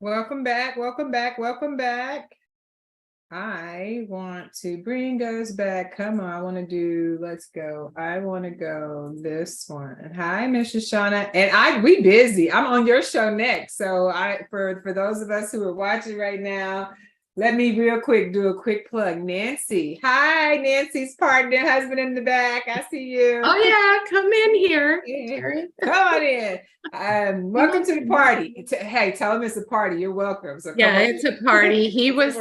Welcome back, welcome back, welcome back. I want to bring us back. Come on, let's go. I want to go this one. Hi, Miss Shoshana. And we busy. I'm on your show next. So for those of us who are watching right now, let me real quick do a quick plug. Nancy. Hi, Nancy's partner, husband in the back. I see you. Oh yeah, come in here. Come on in. Welcome to the party. Hey, tell him it's a party. You're welcome. So yeah, it's a party. He watched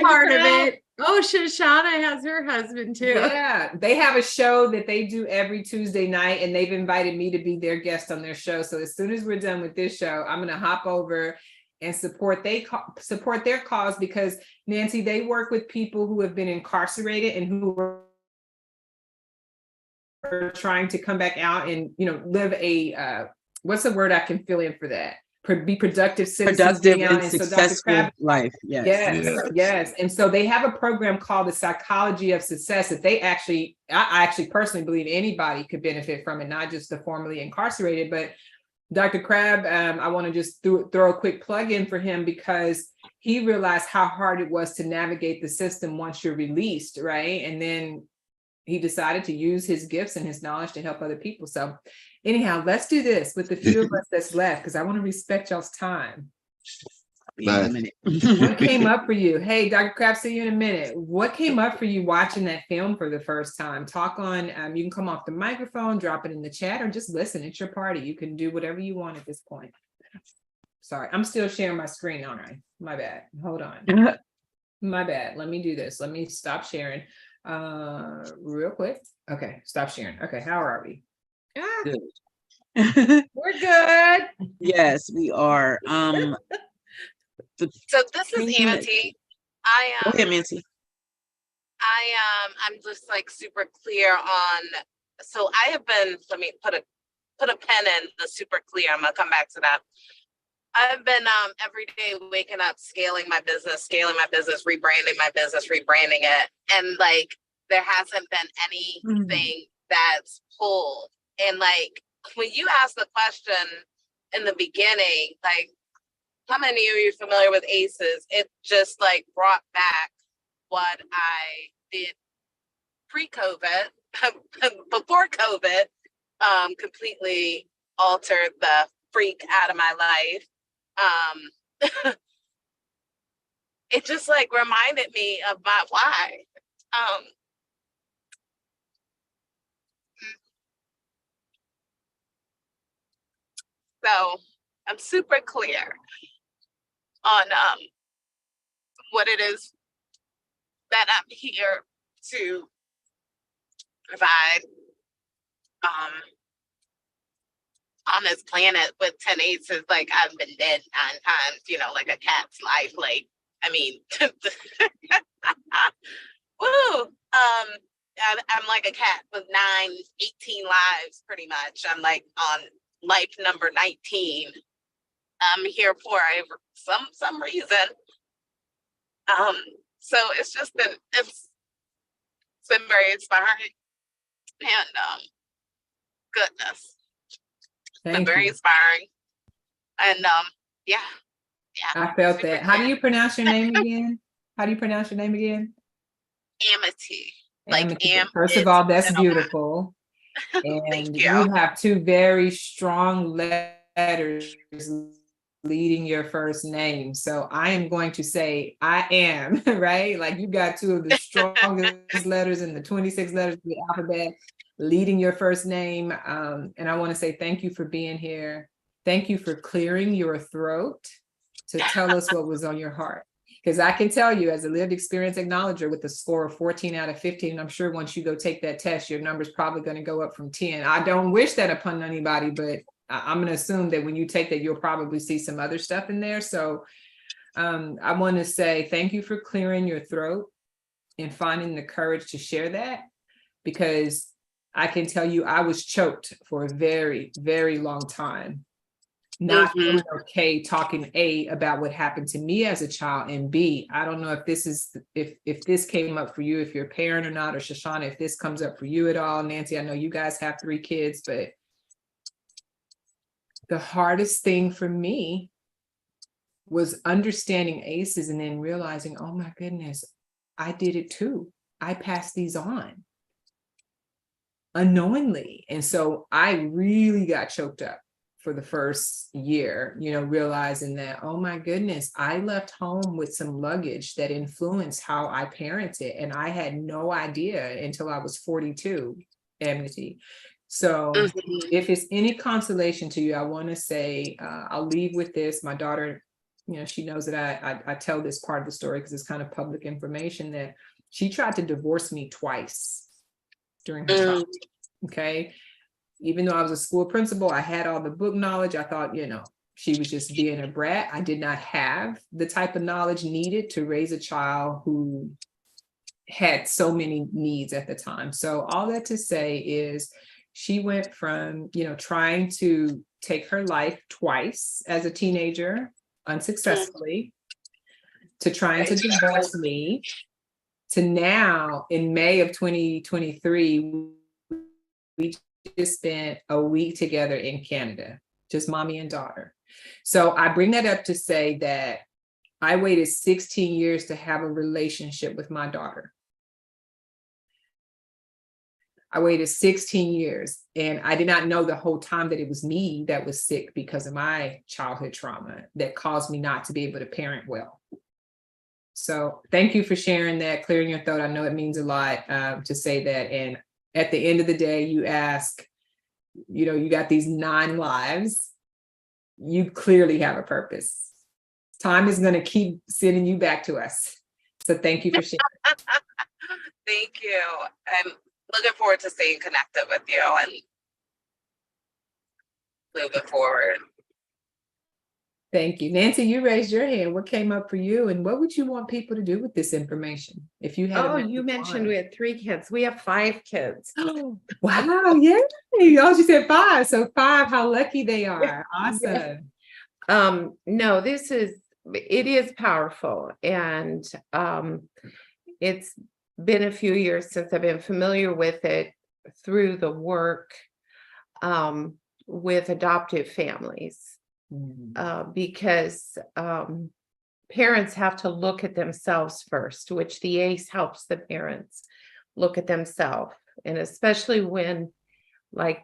part of it. Oh, Shoshana has her husband too. Yeah, they have a show that they do every Tuesday night, and they've invited me to be their guest on their show. So as soon as we're done with this show, I'm gonna hop over and support their cause, because Nancy, they work with people who have been incarcerated and who are trying to come back out and live a what's the word I can fill in for that? Be productive citizens, and successful life. Yes. And so they have a program called the Psychology of Success that I actually personally believe anybody could benefit from it, not just the formerly incarcerated. But Dr. Crabb, I want to just throw a quick plug in for him, because he realized how hard it was to navigate the system once you're released, right? And then he decided to use his gifts and his knowledge to help other people. So anyhow, let's do this with the few of us that's left, because I want to respect y'all's time. What came up for you? Hey, Dr. Crabb, see you in a minute. What came up for you watching that film for the first time? Talk on, you can come off the microphone, drop it in the chat, or just listen. It's your party. You can do whatever you want at this point. Sorry, I'm still sharing my screen. All right, my bad. Hold on. My bad. Let me do this. Let me stop sharing real quick. Okay, stop sharing. Okay, how are we? Good. We're good. Yes, we are. So this is Amity. Go ahead, Nancy. I'm just like super clear on. So I have been. Let me put a pen in the super clear. I'm gonna come back to that. I've been every day waking up, scaling my business, rebranding my business, rebranding it, and like there hasn't been anything that's pulled. And like when you ask the question in the beginning, like, how many of you are familiar with ACEs? It just like brought back what I did pre-COVID, before COVID, completely altered the freak out of my life. It just like reminded me of my why. So I'm super clear on what it is that I'm here to provide on this planet with 10 ACEs. Like I've been dead 9 times, like a cat's life. Like, I mean, woo. I'm like a cat with 18 lives, pretty much. I'm like on life number 19. I'm here for some reason. So it's just been it's been very inspiring, and goodness, it's been very inspiring, and yeah. I felt that. How do you pronounce your name again? Amity. Like First of all, that's beautiful. And you have 2 very strong letters leading your first name. So I am going to say I am, right? Like you got 2 of the strongest letters in the 26 letters of the alphabet leading your first name. And I want to say thank you for being here. Thank you for clearing your throat to tell us what was on your heart. Because I can tell you, as a lived experience acknowledger with a score of 14 out of 15, I'm sure once you go take that test, your number's probably going to go up from 10. I don't wish that upon anybody, but I'm going to assume that when you take that, you'll probably see some other stuff in there. So I want to say thank you for clearing your throat and finding the courage to share that, because I can tell you I was choked for a very, very long time. Not feeling okay talking about what happened to me as a child, and B, I don't know if this is if this came up for you, if you're a parent or not, or Shoshana, if this comes up for you at all. Nancy, I know you guys have 3 kids, but the hardest thing for me was understanding ACEs and then realizing, oh my goodness, I did it too. I passed these on unknowingly. And so I really got choked up for the first year, realizing that, oh my goodness, I left home with some luggage that influenced how I parented. And I had no idea until I was 42, Amity. So if it's any consolation to you, I want to say, I'll leave with this. My daughter, she knows that I tell this part of the story because it's kind of public information, that she tried to divorce me twice during her childhood. Okay. Even though I was a school principal, I had all the book knowledge. I thought, she was just being a brat. I did not have the type of knowledge needed to raise a child who had so many needs at the time. So all that to say is, she went from, trying to take her life twice as a teenager, unsuccessfully, to trying to divorce me, to now in May of 2023, we just spent a week together in Canada, just mommy and daughter. So I bring that up to say that I waited 16 years to have a relationship with my daughter. I waited 16 years, and I did not know the whole time that it was me that was sick because of my childhood trauma that caused me not to be able to parent well. So thank you for sharing that, clearing your throat. I know it means a lot to say that. And at the end of the day, you ask, you got these 9 lives. You clearly have a purpose. Time is going to keep sending you back to us. So thank you for sharing. Thank you. I'm looking forward to staying connected with you and moving forward. Thank you. Nancy, you raised your hand. What came up for you, and what would you want people to do with this information? If you had you mentioned we had 3 kids. We have 5 kids. Oh, wow. Yeah. Oh, she said 5. So 5, how lucky they are. Awesome. No, it is powerful. And it's been a few years since I've been familiar with it through the work with adoptive families. Because parents have to look at themselves first, which the ACE helps the parents look at themselves. And especially when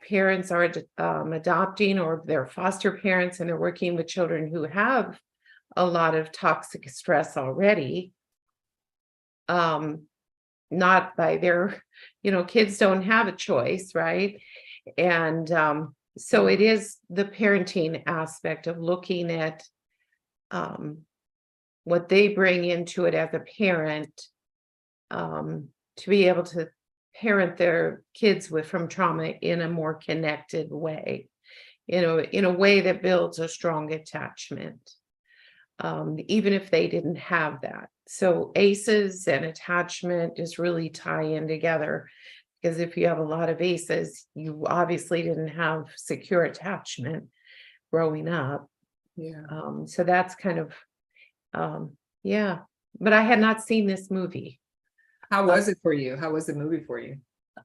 parents are adopting, or they're foster parents and they're working with children who have a lot of toxic stress already, not by their, kids don't have a choice, right? And so it is the parenting aspect of looking at what they bring into it as a parent, to be able to parent their kids from trauma in a more connected way, in a way that builds a strong attachment, even if they didn't have that. So ACEs and attachment just really tie in together. Because if you have a lot of ACEs, you obviously didn't have secure attachment growing up. Yeah. So that's kind of, yeah. But I had not seen this movie. How was it for you? How was the movie for you?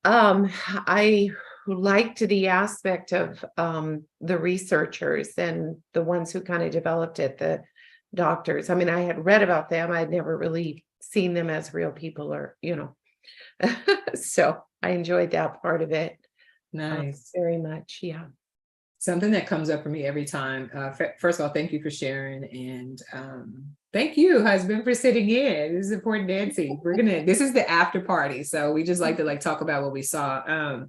I liked the aspect of the researchers and the ones who kind of developed it, the doctors. I mean, I had read about them. I'd never really seen them as real people, or, so I enjoyed that part of it. Nice. Very much. Yeah. Something that comes up for me every time. First of all, thank you for sharing. And thank you, husband, for sitting in. This is important, Nancy. This is the after party. So we just like to talk about what we saw.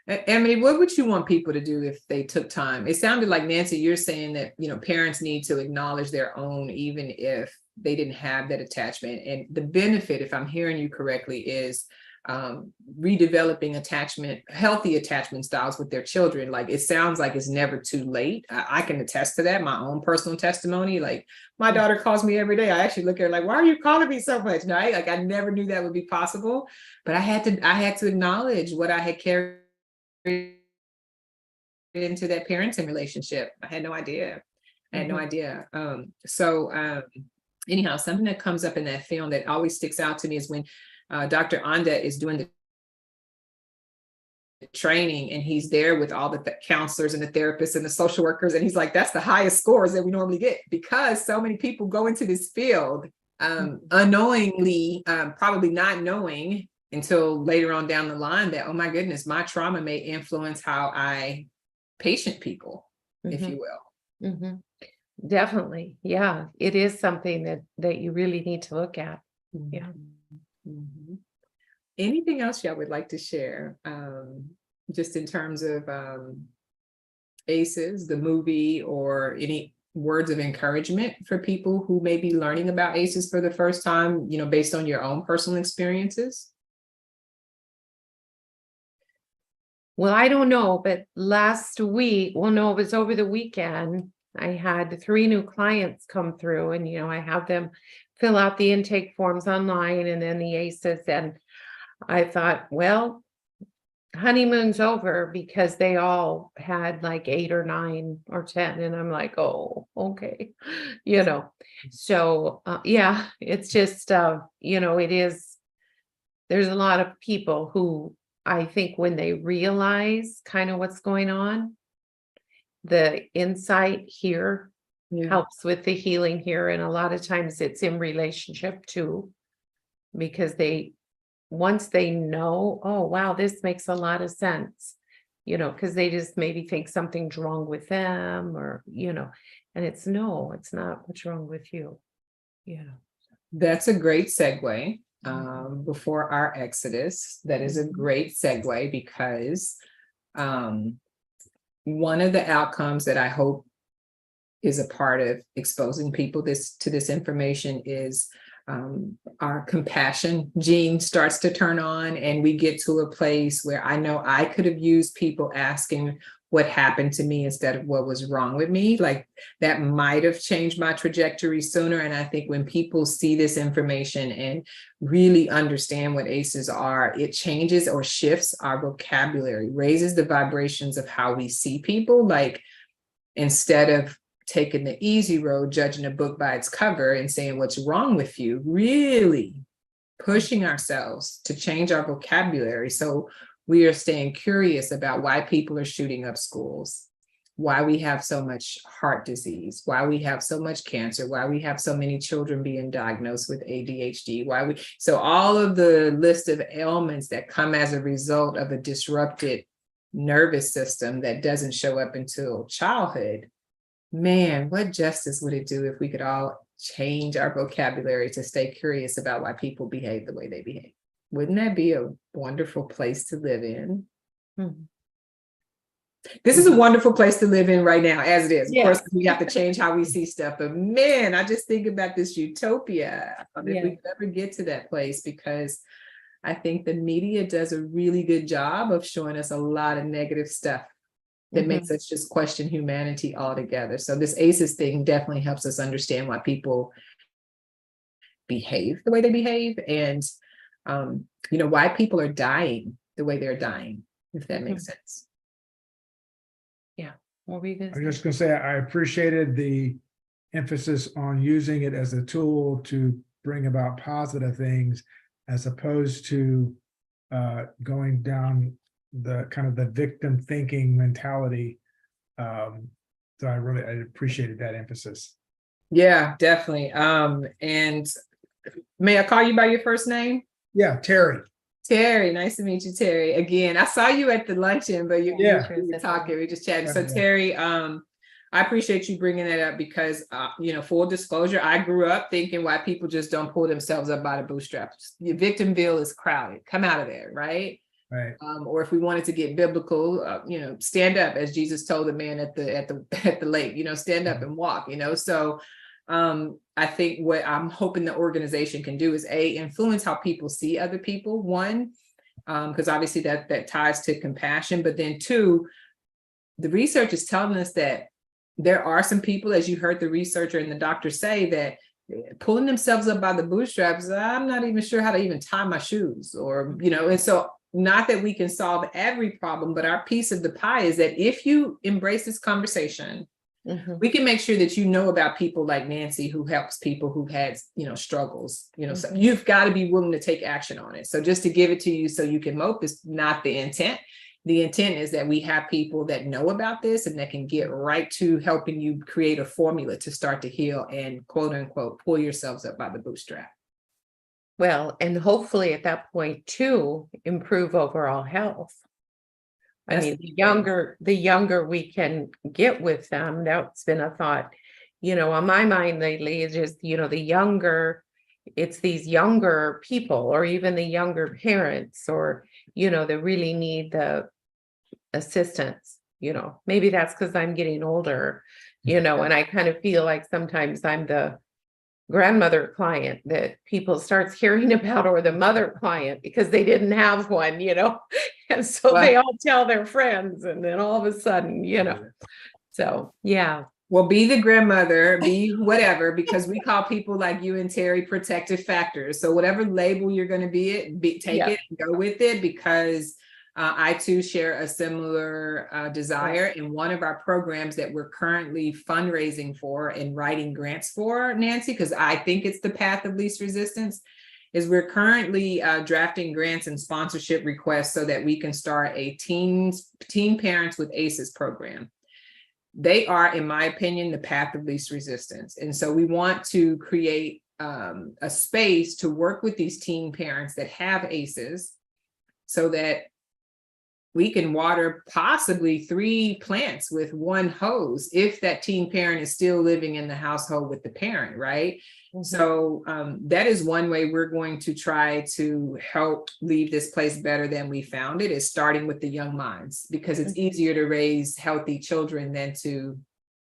Emily, what would you want people to do if they took time? It sounded like, Nancy, you're saying that, parents need to acknowledge their own, even if they didn't have that attachment. And the benefit, if I'm hearing you correctly, is redeveloping healthy attachment styles with their children. It sounds like it's never too late. I can attest to that, my own personal testimony. My daughter calls me every day. I actually look at her why are you calling me so much? Right? I never knew that would be possible, but I had to acknowledge what I had carried into that parenting relationship. I had no idea. Anyhow, something that comes up in that film that always sticks out to me is when Dr. Anda is doing the training, and he's there with all the counselors and the therapists and the social workers. And he's like, that's the highest scores that we normally get, because so many people go into this field unknowingly, probably not knowing until later on down the line that, oh my goodness, my trauma may influence how I patient people, if you will. Mm-hmm. Definitely. Yeah. It is something that you really need to look at. Yeah. Mm-hmm. Anything else y'all would like to share? Just in terms of ACEs, the movie, or any words of encouragement for people who may be learning about ACEs for the first time, you know, based on your own personal experiences? Well, I don't know, but last week, well, no, it was over the weekend, I had 3 new clients come through, and, you know, I have them fill out the intake forms online and then the ACEs. And I thought, well, honeymoon's over, because they all had like 8 or 9 or 10. And I'm like, oh, okay. You know, so yeah, it's just, you know, there's a lot of people who, I think when they realize kind of what's going on, the insight here helps with the healing here. And a lot of times it's in relationship too, because once they know, oh, wow, this makes a lot of sense, you know, because they just maybe think something's wrong with them, or, you know, and it's not what's wrong with you. Yeah. That's a great segue. Before our exodus, that is a great segue, because one of the outcomes that I hope is a part of exposing people to this information is our compassion gene starts to turn on, and we get to a place where I know I could have used people asking what happened to me instead of what was wrong with me. Like, that might have changed my trajectory sooner. And I think when people see this information and really understand what ACEs are, it changes or shifts our vocabulary, raises the vibrations of how we see people. Like, instead of taking the easy road, judging a book by its cover and saying what's wrong with you, really pushing ourselves to change our vocabulary. So we are staying curious about why people are shooting up schools, why we have so much heart disease, why we have so much cancer, why we have so many children being diagnosed with ADHD, so all of the list of ailments that come as a result of a disrupted nervous system that doesn't show up until childhood. Man, what justice would it do if we could all change our vocabulary to stay curious about why people behave the way they behave? Wouldn't that be a wonderful place to live in? Mm-hmm. This is a wonderful place to live in right now, as it is. Of course, we have to change how we see stuff. But man, I just think about this utopia. If we could ever get to that place, because I think the media does a really good job of showing us a lot of negative stuff that makes us just question humanity altogether. So this ACEs thing definitely helps us understand why people behave the way they behave, and you know, why people are dying the way they're dying, if that makes sense. Yeah. What were you gonna say? I'm just going to say I appreciated the emphasis on using it as a tool to bring about positive things, as opposed to going down the kind of the victim thinking mentality. So I appreciated that emphasis. Yeah, definitely. And may I call you by your first name? Yeah, Terry. Terry, nice to meet you, Terry. Again, I saw you at the luncheon, but you were talking, we were just chatting. So Terry, I appreciate you bringing that up, because, you know, full disclosure, I grew up thinking why people just don't pull themselves up by the bootstraps. Your Victimville is crowded. Come out of there, right? Right. Or if we wanted to get biblical, you know, stand up, as Jesus told the man at the lake. You know, stand up and walk. You know, so I think what I'm hoping the organization can do is influence how people see other people. One, because obviously that ties to compassion, but then 2, the research is telling us that there are some people, as you heard the researcher and the doctor say, that pulling themselves up by the bootstraps, I'm not even sure how to even tie my shoes, or, you know, and so not that we can solve every problem, but our piece of the pie is that if you embrace this conversation, we can make sure that you know about people like Nancy, who helps people who've had, you know, struggles, you know, so you've got to be willing to take action on it. So just to give it to you so you can mope is not the intent. the intent is that we have people that know about this and that can get right to helping you create a formula to start to heal and quote unquote, pull yourselves up by the bootstrap. Well, and hopefully at that point too, improve overall health. I That's mean, the the younger we can get with them, that's been a thought, on my mind lately is just, it's these younger people or even the younger parents or, that really need the assistance, maybe that's because I'm getting older, and I kind of feel like sometimes I'm the grandmother client that people starts hearing about or the mother client because they didn't have one, and so they all tell their friends and then all of a sudden, so yeah. Well, be the grandmother, be whatever, because we call people like you and Terry protective factors. So whatever label you're going to take it and go with it, because I too share a similar desire. And one of our programs that we're currently fundraising for and writing grants for, Nancy, because I think it's the path of least resistance, is we're currently drafting grants and sponsorship requests so that we can start a teen parents with ACEs program. They are, in my opinion, the path of least resistance. And so we want to create a space to work with these teen parents that have ACEs so that we can water possibly 3 plants with 1 hose if that teen parent is still living in the household with the parent, right? Mm-hmm. So that is one way we're going to try to help leave this place better than we found it, is starting with the young minds, because it's easier to raise healthy children than to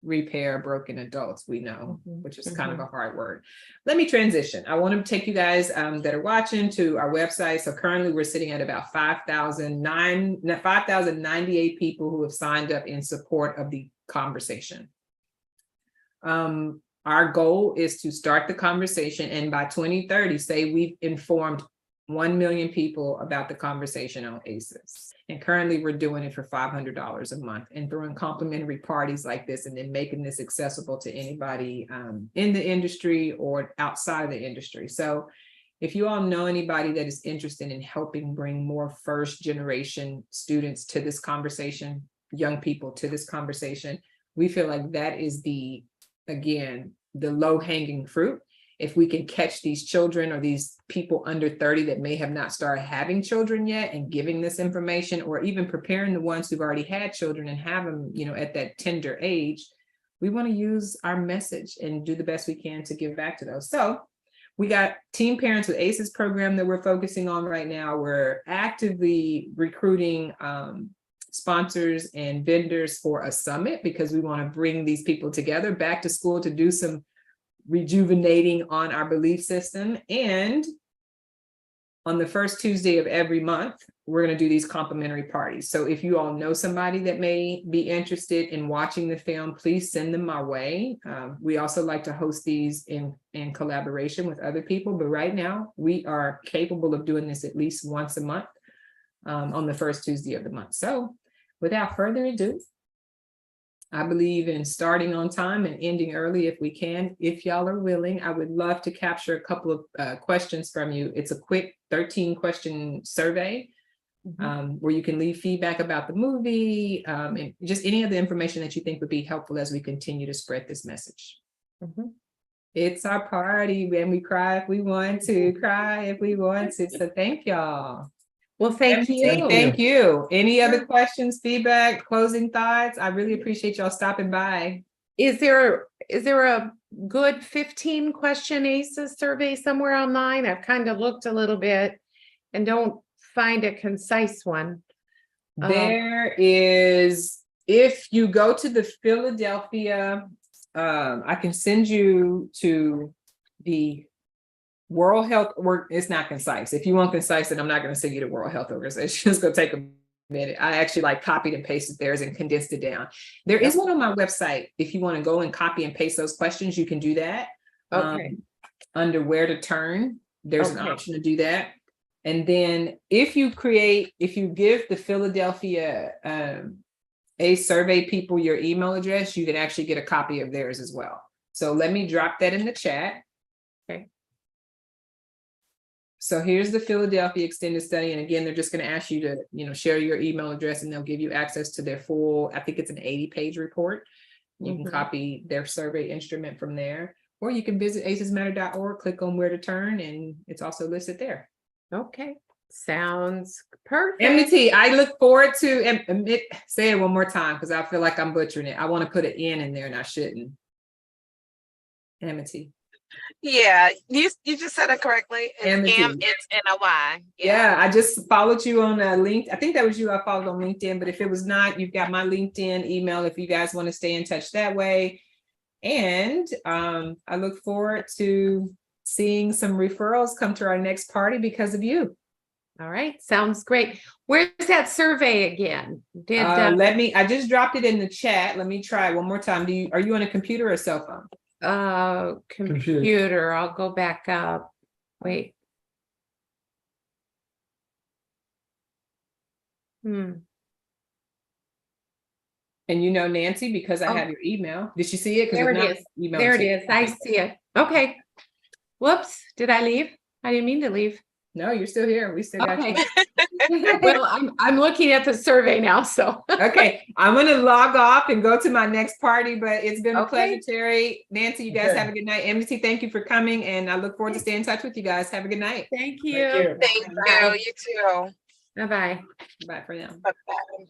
repair broken adults, we know, which is kind of a hard word. Let me transition. I want to take you guys that are watching to our website. So currently we're sitting at about 5,098 people who have signed up in support of the conversation. Our goal is to start the conversation, and by 2030, say we've informed 1 million people about the conversation on ACEs. And currently we're doing it for $500 a month and throwing complimentary parties like this, and then making this accessible to anybody in the industry or outside of the industry. So if you all know anybody that is interested in helping bring more first generation students to this conversation, young people to this conversation, we feel like that is the low hanging fruit. If we can catch these children or these people under 30 that may have not started having children yet and giving this information, or even preparing the ones who've already had children and have them, at that tender age, we want to use our message and do the best we can to give back to those. So we got Teen Parents with ACEs program that we're focusing on right now. We're actively recruiting sponsors and vendors for a summit, because we want to bring these people together back to school to do some rejuvenating on our belief system. And on the first Tuesday of every month, we're going to do these complimentary parties. So if you all know somebody that may be interested in watching the film, please send them my way. We also like to host these in collaboration with other people, but right now we are capable of doing this at least once a month on the first Tuesday of the month. So without further ado, I believe in starting on time and ending early if we can. If y'all are willing, I would love to capture a couple of questions from you. It's a quick 13-question survey where you can leave feedback about the movie and just any of the information that you think would be helpful as we continue to spread this message. It's our party, and we cry if we want to, cry if we want to. So thank y'all. Well, thank you. Thank you. Any other questions, feedback, closing thoughts? I really appreciate y'all stopping by. Is there a good 15-question ACEs survey somewhere online? I've kind of looked a little bit and don't find a concise one. There is, if you go to the Philadelphia, I can send you to the World Health Work. It's not concise. If you want concise, then I'm not going to send you to World Health Organization. It's going to take a minute. I actually copied and pasted theirs and condensed it down. There is one on my website. If you want to go and copy and paste those questions, you can do that. Okay. Under where to turn, there's an option to do that. And then if you give the Philadelphia ACE survey people your email address, you can actually get a copy of theirs as well. So let me drop that in the chat. Okay. So here's the Philadelphia Extended Study. And again, they're just going to ask you to, share your email address and they'll give you access to their full, I think it's an 80-page report. You can copy their survey instrument from there, or you can visit acesmatter.org, click on where to turn, and it's also listed there. Okay, sounds perfect. Amity, I look forward to, say it one more time because I feel like I'm butchering it. I want to put an N in there and I shouldn't. Amity. Yeah, you just said it correctly. It's Amity. it's N-O-Y. Yeah, I just followed you on LinkedIn. I think that was you I followed on LinkedIn, but if it was not, you've got my LinkedIn email if you guys want to stay in touch that way. And I look forward to seeing some referrals come to our next party because of you. All right, sounds great. Where's that survey again? I just dropped it in the chat. Let me try it one more time. Are you on a computer or a cell phone? Computer. I'll go back up. Wait. And Nancy, because I have your email. Did she see it? There it is. There it is. I see it. Okay. Whoops. Did I leave? I didn't mean to leave. No, you're still here. We still got you. Well, I'm looking at the survey now, so. Okay, I'm gonna log off and go to my next party, but it's been a pleasure, Terry. Nancy, you guys have a good night. Amity, thank you for coming, and I look forward to staying in touch with you guys. Have a good night. Thank you. Thank you. You too. Bye-bye. Bye for now. Bye-bye.